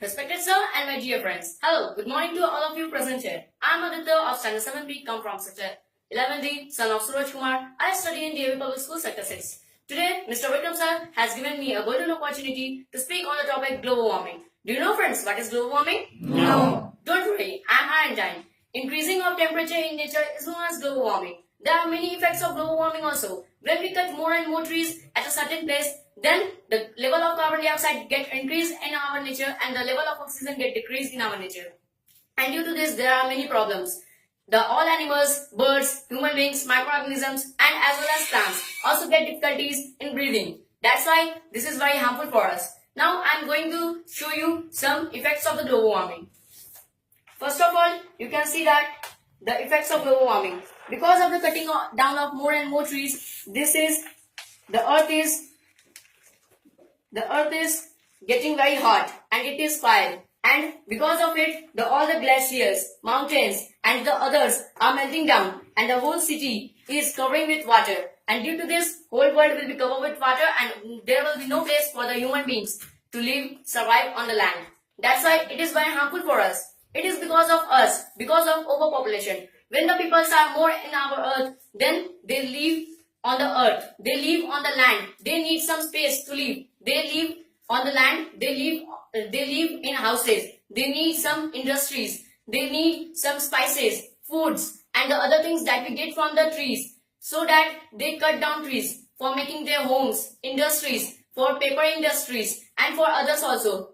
Respected sir and my dear friends, hello, good morning to all of you present here. I am Aditya of Standard 7B, come from Sector 11D, son of Suraj Kumar. I study in DAV Public School, Sector 6. Today, Mr. Vikram sir has given me a golden opportunity to speak on the topic global warming. Do you know, friends, what is global warming? No. Don't worry, I am Argentine. Increasing of temperature in nature is known as global warming. There are many effects of global warming also. When we cut more and more trees at a certain place, then the level of carbon dioxide get increased in our nature and the level of oxygen get decreased in our nature. And due to this, there are many problems. The all animals, birds, human beings, microorganisms, and as well as plants also get difficulties in breathing. That's why this is very harmful for us. Now I am going to show you some effects of the global warming. First of all, you can see that the effects of global warming. Because of the cutting down of more and more trees, the earth is getting very hot and it is fire. And because of it, all the glaciers, mountains and the others are melting down and the whole city is covering with water. And due to this, whole world will be covered with water and there will be no place for the human beings to live, survive on the land. That's why it is very harmful for us. It is because of us, because of overpopulation. When the people are more in our earth, then they live on the earth. They live on the land. They need some space to live. They live on the land. They live in houses. They need some industries. They need some spices, foods, and the other things that we get from the trees. So that they cut down trees for making their homes, industries, for paper industries, and for others also.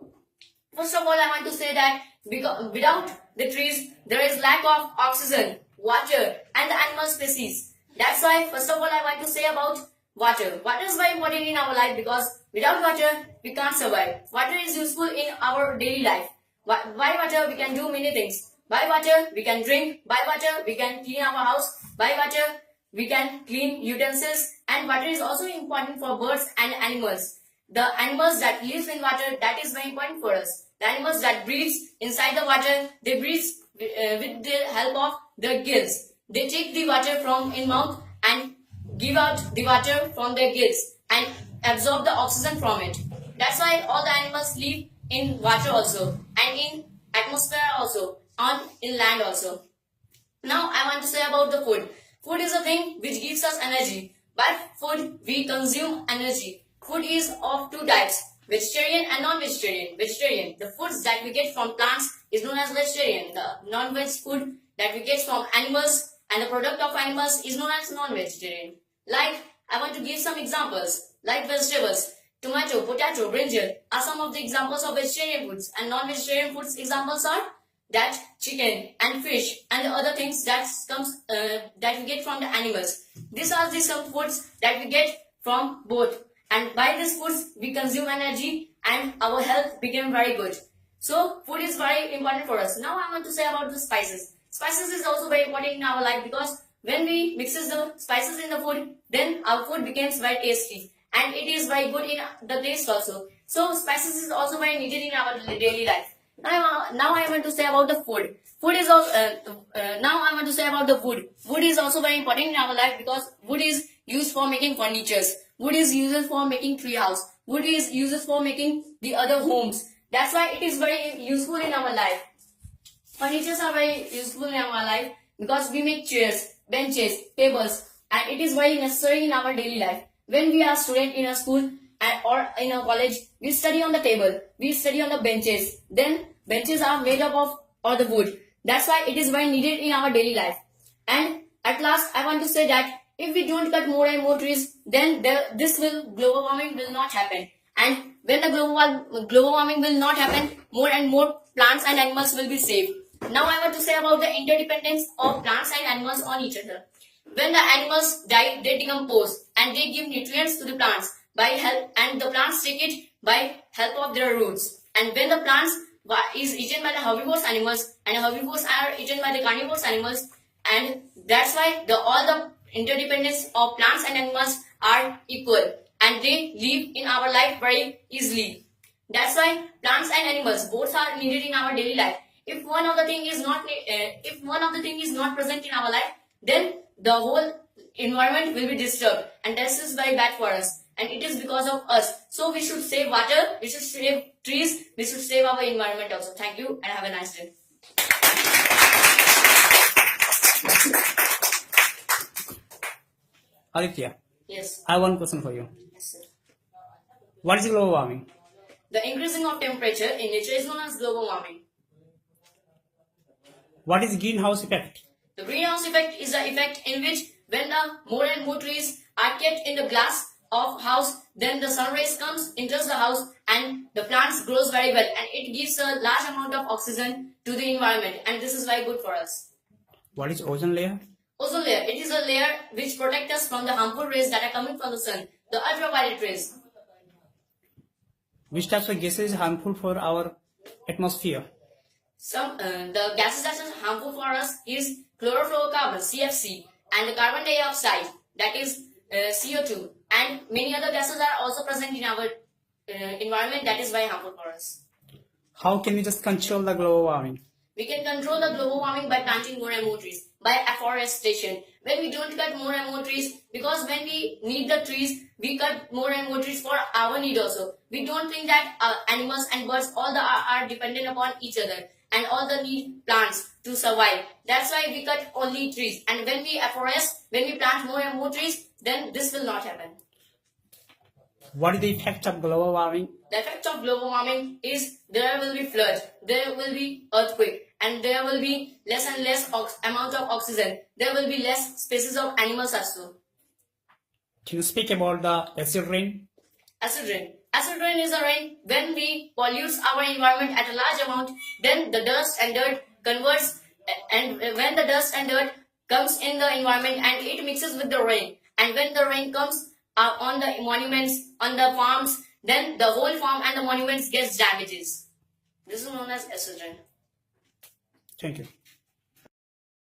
First of all, I want to say that without the trees, there is lack of oxygen, water, and the animal species. That's why, first of all, I want to say about water. Water is very important in our life because without water, we can't survive. Water is useful in our daily life. By water, we can do many things. By water, we can drink. By water, we can clean our house. By water, we can clean utensils. And water is also important for birds and animals. The animals that live in water, that is very important for us. The animals that breathe inside the water, they breathe with the help of their gills. They take the water from in mouth and give out the water from their gills and absorb the oxygen from it. That's why all the animals live in water also and in atmosphere also, in land also. Now I want to say about the food. Food is a thing which gives us energy. By food, we consume energy. Food is of two types, vegetarian and non-vegetarian. Vegetarian, the foods that we get from plants is known as vegetarian. The non-veg food that we get from animals and the product of animals is known as non-vegetarian. Like, I want to give some examples, like vegetables. Tomato, potato, brinjal are some of the examples of vegetarian foods, and non-vegetarian foods examples are that chicken and fish and the other things that we get from the animals. These are some foods that we get from both. And by these foods, we consume energy and our health became very good. So, food is very important for us. Now, I want to say about the spices. Spices is also very important in our life because when we mixes the spices in the food, then our food becomes very tasty. And it is very good in the taste also. So, spices is also very needed in our daily life. Now I want to say about the food. Food is also, now I want to say about the wood. Wood is also very important in our life because wood is used for making furnitures. Wood is used for making tree house. Wood is used for making the other homes. That's why it is very useful in our life. Furnitures are very useful in our life because we make chairs, benches, tables, and it is very necessary in our daily life. When we are student in a school or in a college, we study on the table, we study on the benches. Then benches are made up of all the wood. That's why it is very needed in our daily life. And at last, I want to say that if we don't cut more and more trees, then global warming will not happen. And when the global warming will not happen, more and more plants and animals will be saved. Now I want to say about the interdependence of plants and animals on each other. When the animals die, they decompose and they give nutrients to the plants and the plants take it by help of their roots. And when the plants is eaten by the herbivorous animals and the herbivores are eaten by the carnivorous animals, and that's why all the interdependence of plants and animals are equal and they live in our life very easily. That's why plants and animals both are needed in our daily life. If one of the thing is not present in our life, then the whole environment will be disturbed, and this is very bad for us. And it is because of us. So we should save water, we should save trees, we should save our environment also. Thank you and have a nice day. Aditya, Yes. I have one question for you. Yes, sir. What is global warming? The increasing of temperature in nature is known as global warming. What is greenhouse effect? The greenhouse effect is the effect in which when the more and more trees are kept in the glass of house, then the sun rays comes, enters the house and the plants grows very well and it gives a large amount of oxygen to the environment and this is very good for us. What is ozone layer? Ozone layer. It is a layer which protects us from the harmful rays that are coming from the sun, the ultraviolet rays. Which types of gases is harmful for our atmosphere? The gases that are harmful for us is chlorofluorocarbon (CFC) and the carbon dioxide, that is CO2, and many other gases are also present in our environment that is very harmful for us. How can we just control the global warming? We can control the global warming by planting more and more trees, by afforestation. When we don't cut more and more trees, because when we need the trees, we cut more and more trees for our need also. We don't think that animals and birds all are dependent upon each other and all the need plants to survive. That's why we cut only trees. And when we afforest, when we plant more and more trees, then this will not happen. What is the effect of global warming? The effect of global warming is there will be floods, there will be earthquake, and there will be less and less amount of oxygen. There will be less species of animals also. Can you speak about the acid rain? Acid rain. Acid rain is a rain when we pollute our environment at a large amount, then the dust and dirt converts, and when the dust and dirt comes in the environment and it mixes with the rain, and when the rain comes on the monuments, on the farms, then the whole farm and the monuments gets damages. This is known as acid rain. Thank you.